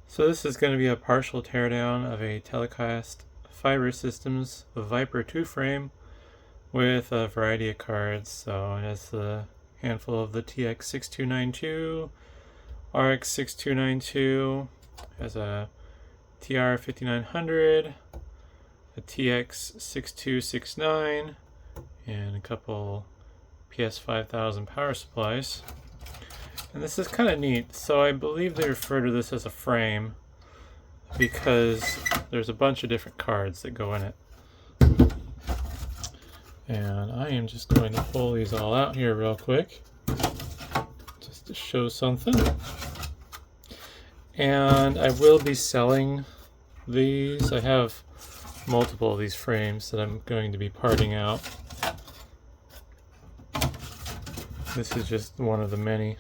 So this is going to be a partial teardown of a Telecast Fiber Systems Viper II frame with a variety of cards. So it has a handful of the TX6292, RX6292, has a TR5900, a TX6269, and a couple PS5000 power supplies. And this is kind of neat. So I believe they refer to this as a frame because there's a bunch of different cards that go in it. And I am just going to pull these all out here real quick just to show something. And I will be selling these. I have multiple of these frames that I'm going to be parting out. This is just one of the many.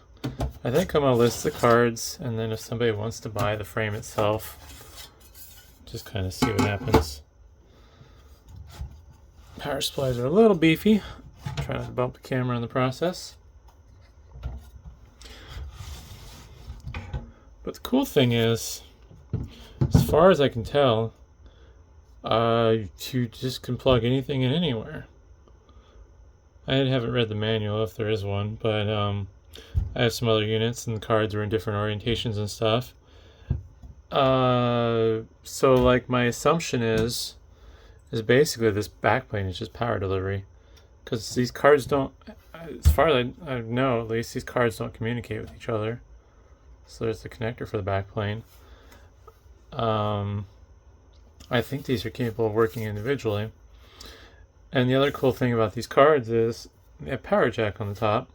I think I'm going to list the cards, and then if somebody wants to buy the frame itself, just kind of see what happens. Power supplies are a little beefy. Try not to bump the camera in the process. But the cool thing is, as far as I can tell, you just can plug anything in anywhere. I haven't read the manual if there is one, but I have some other units and the cards are in different orientations and stuff. So like my assumption is basically this backplane is just power delivery, because these cards don't, as far as I know at least, these cards don't communicate with each other. So there's the connector for the backplane. I think these are capable of working individually. And the other cool thing about these cards is they have power jack on the top.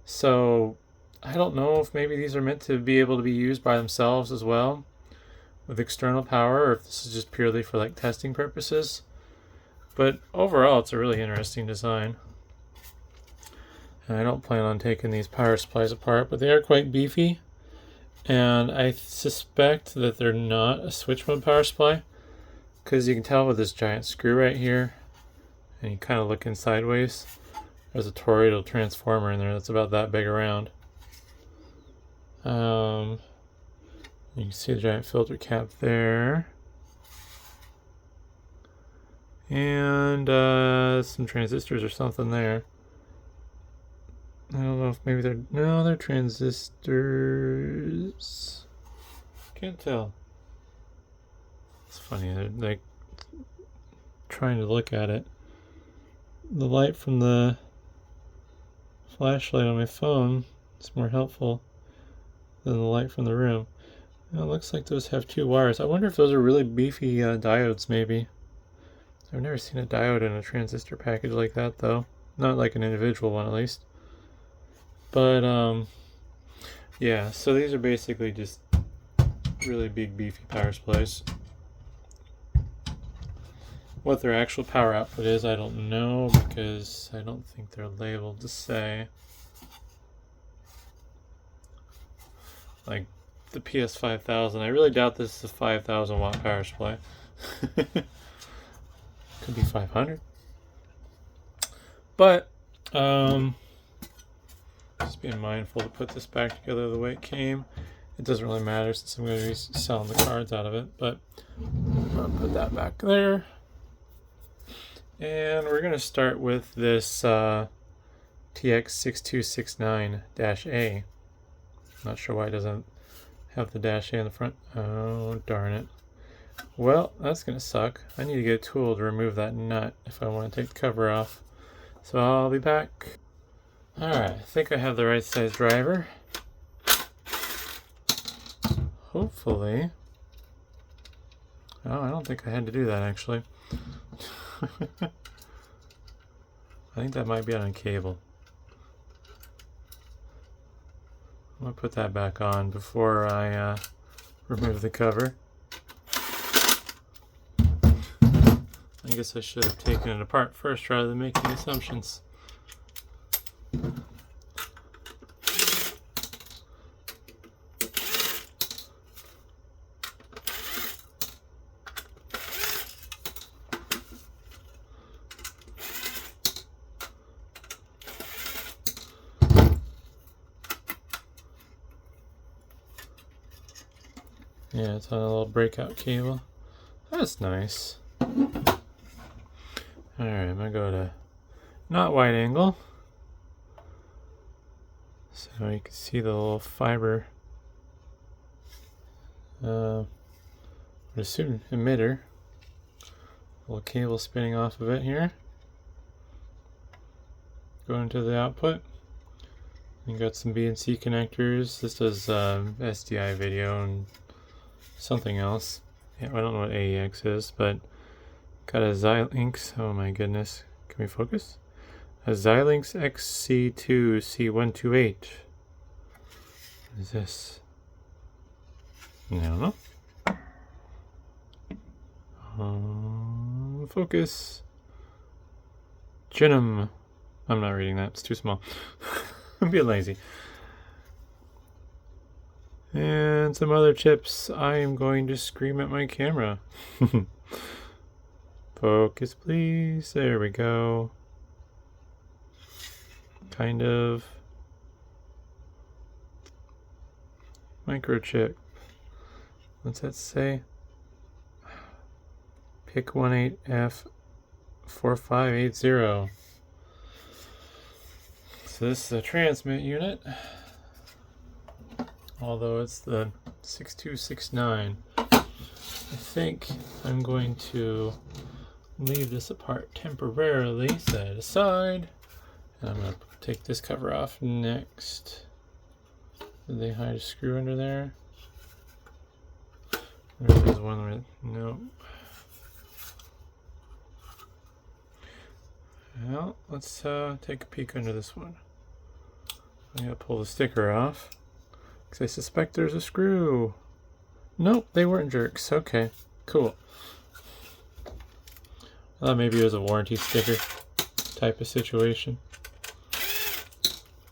So I don't know if maybe these are meant to be able to be used by themselves as well with external power, or if this is just purely for like testing purposes. But overall, it's a really interesting design. And I don't plan on taking these power supplies apart, but they are quite beefy. And I suspect that they're not a switch mode power supply, because you can tell with this giant screw right here, and you kind of look in sideways, there's a toroidal transformer in there that's about that big around. You can see the giant filter cap there. And some transistors or something there. I don't know if maybe they're transistors. Can't tell. It's funny, they're like trying to look at it. The light from the flashlight on my phone is more helpful than the light from the room. It looks like those have two wires. I wonder if those are really beefy diodes, maybe. I've never seen a diode in a transistor package like that, though. Not like an individual one, at least. But, yeah, so these are basically just really big, beefy power supplies. What their actual power output is, I don't know, because I don't think they're labeled to say. Like the PS5000, I really doubt this is a 5,000 watt power supply. Could be 500. But, just being mindful to put this back together the way it came. It doesn't really matter since I'm going to be selling the cards out of it, but I'm going to put that back there. And we're going to start with this TX6269-A. Not sure why it doesn't have the dash A in the front. Oh, darn it. Well, that's going to suck. I need to get a tool to remove that nut if I want to take the cover off. So I'll be back. Alright, I think I have the right size driver. Hopefully. Oh, I don't think I had to do that actually. I think that might be on a cable. I'm going to put that back on before I remove the cover. I guess I should have taken it apart first rather than making assumptions. Yeah, it's on a little breakout cable. That's nice. Alright, I'm gonna go to not wide angle. So you can see the little fiber assume emitter. Little cable spinning off of it here. Going to the output. You got some BNC connectors. This does SDI video and something else. Yeah, I don't know what AEX is, but got a Xilinx. Oh my goodness. Can we focus? A Xilinx XC2C128. What is this? I don't know. Focus. Genum. I'm not reading that. It's too small. I'm being lazy. And some other chips. I am going to scream at my camera. Focus, please. There we go. Kind of. Microchip. What's that say? Pick 18F4580. So this is a transmit unit, although it's the 6269. I think I'm going to leave this apart temporarily, set it aside, and I'm going to take this cover off next. Did they hide a screw under there? There's one with, no. Well, let's take a peek under this one. I'm going to pull the sticker off, because I suspect there's a screw. Nope, they weren't jerks. Okay, cool. I thought maybe it was a warranty sticker type of situation.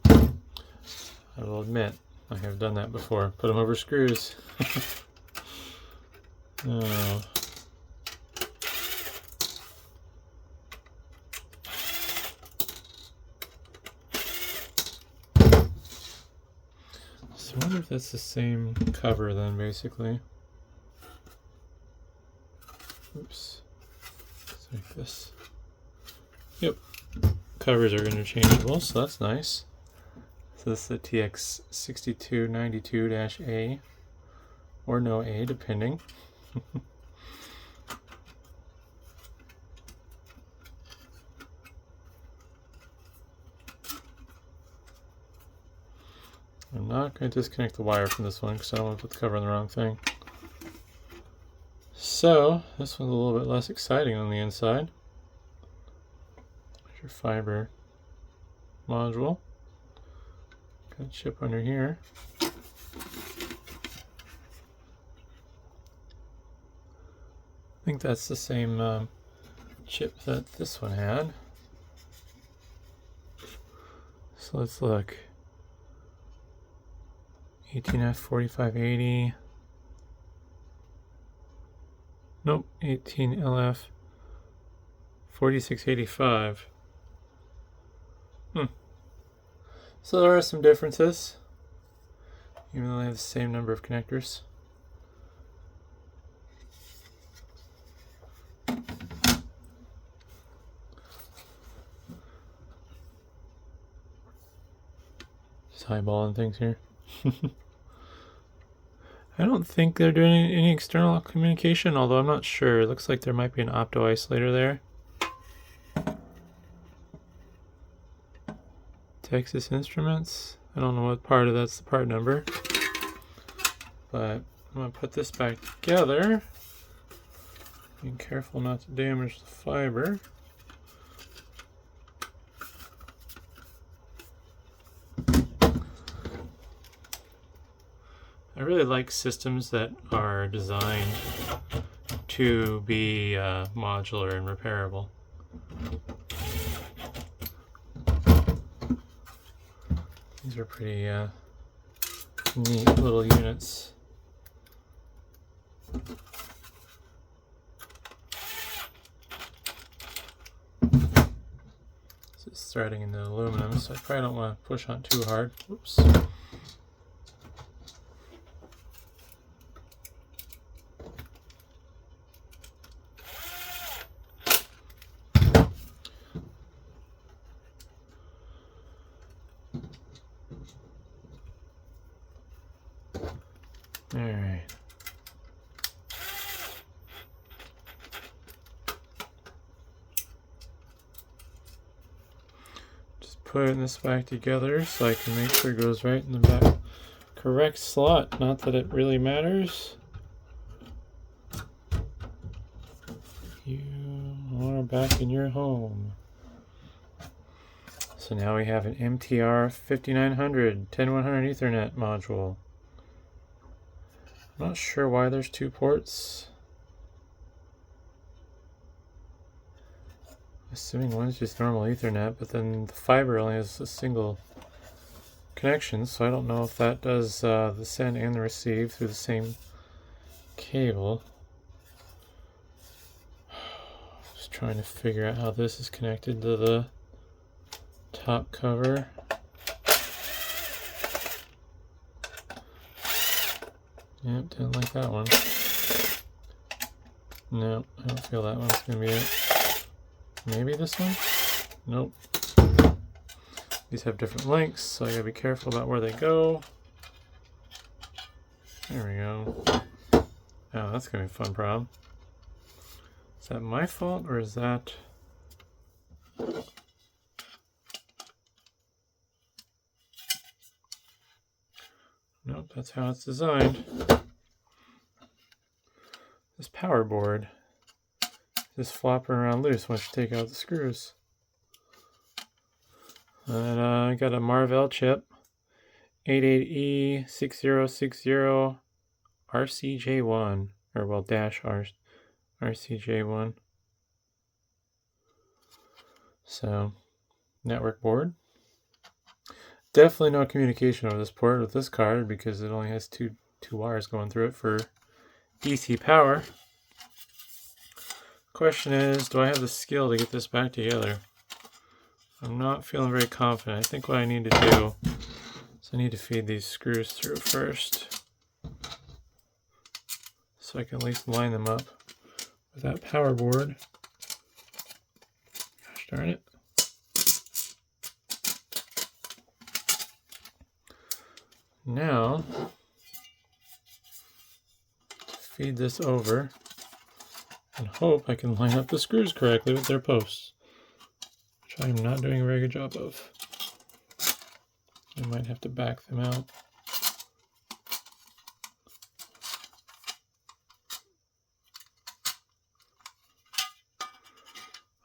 I will admit, I have done that before. Put them over screws. Oh. So I wonder if that's the same cover then, basically. Oops. It's like this. Yep. Covers are interchangeable, so that's nice. So this is the TX6292-A, or no A, depending. I'm not going to disconnect the wire from this one because I don't want to put the cover on the wrong thing. So, this one's a little bit less exciting on the inside. There's your fiber module. Got a chip under here. I think that's the same chip that this one had. So let's look. 18F4580. Nope, 18LF4685. So there are some differences, even though they have the same number of connectors. Just eyeballing things here. I don't think they're doing any external communication, although I'm not sure. It looks like there might be an opto isolator there. Texas Instruments. I don't know what part of that's the part number. But I'm going to put this back together. Being careful not to damage the fiber. I really like systems that are designed to be modular and repairable. These are pretty neat little units. This is threading into aluminum, so I probably don't want to push on too hard. Whoops. Alright. Just putting this back together so I can make sure it goes right in the back correct slot. Not that it really matters. You are back in your home. So now we have an TR5900 10100 Ethernet module. I'm not sure why there's two ports. Assuming one's just normal Ethernet, but then the fiber only has a single connection, so I don't know if that does the send and the receive through the same cable. Just trying to figure out how this is connected to the top cover. Yep, didn't like that one. No, I don't feel that one's gonna be it. Maybe this one? Nope. These have different lengths, so I gotta be careful about where they go. There we go. Oh, that's gonna be a fun problem. Is that my fault, or is that... Nope, that's how it's designed. This power board is flopping around loose once you take out the screws. And I got a Marvell chip, 88E6060 RCJ1, or well, dash RCJ1. So, network board. Definitely no communication over this port with this card because it only has two wires going through it for DC power. Question is, do I have the skill to get this back together? I'm not feeling very confident. I think what I need to do is I need to feed these screws through first so I can at least line them up with that power board. Gosh darn it. Now, feed this over and hope I can line up the screws correctly with their posts, which I'm not doing a very good job of. I might have to back them out.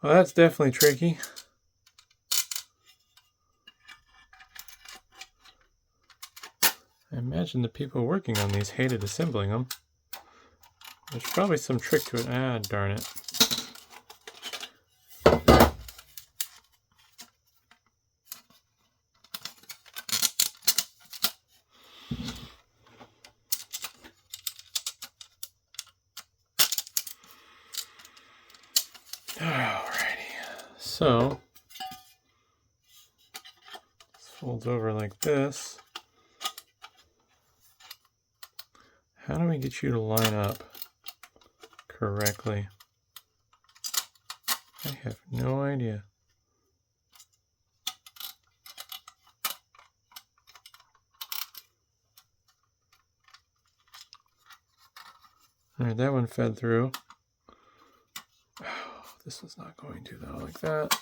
Well, that's definitely tricky. I imagine the people working on these hated assembling them. There's probably some trick to it. Ah, darn it. Alrighty. So, this folds over like this. How do we get you to line up correctly? I have no idea. Alright, that one fed through. Oh, this one's not going to though, like that.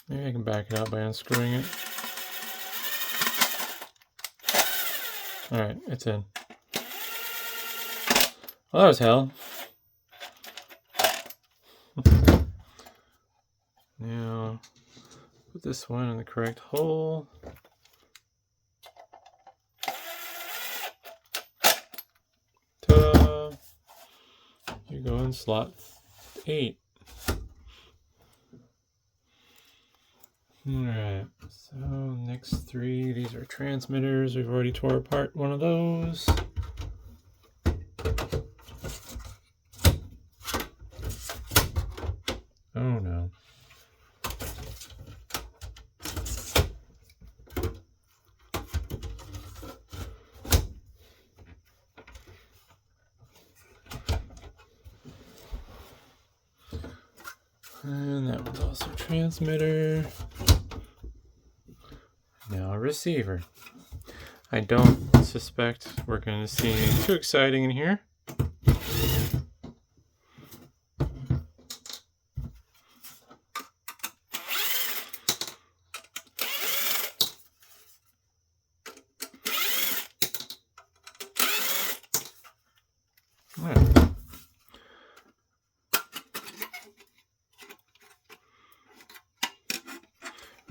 Maybe I can back it out by unscrewing it. Alright, it's in. Well, that was hell. Now, put this one in the correct hole. Ta-da! You go in slot 8. Alright, so next 3, these are transmitters. We've already tore apart one of those. Oh no. And that one's also a transmitter. Now a receiver. I don't suspect we're going to see anything too exciting in here. Right.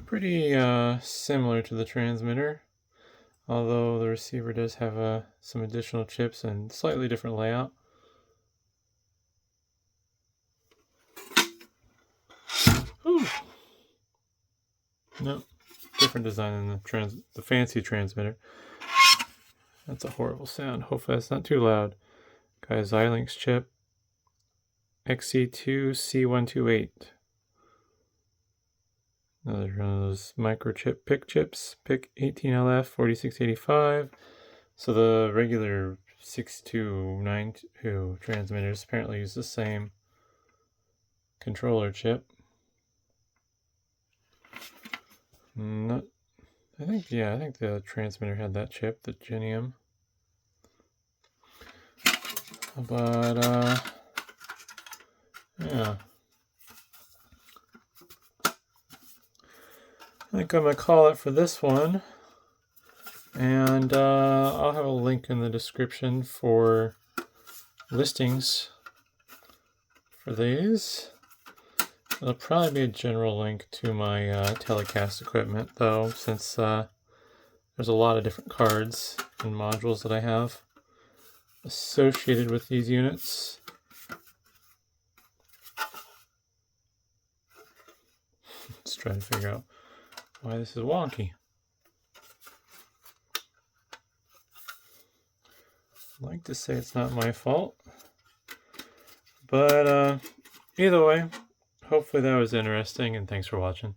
Pretty similar to the transmitter, although the receiver does have some additional chips and slightly different layout. Ooh. No, different design than the fancy transmitter. That's a horrible sound. Hopefully that's not too loud. Got a Xilinx chip, XC2C128. Another one of those microchip PIC chips, PIC 18LF 4685. So the regular 6292 transmitters apparently use the same controller chip. I think the transmitter had that chip, the Genium. But yeah. I think I'm going to call it for this one. And I'll have a link in the description for listings for these. It'll probably be a general link to my Telecast equipment, though, since there's a lot of different cards and modules that I have associated with these units. Let's try to figure out why this is wonky. I'd like to say it's not my fault, but either way, hopefully that was interesting, and thanks for watching.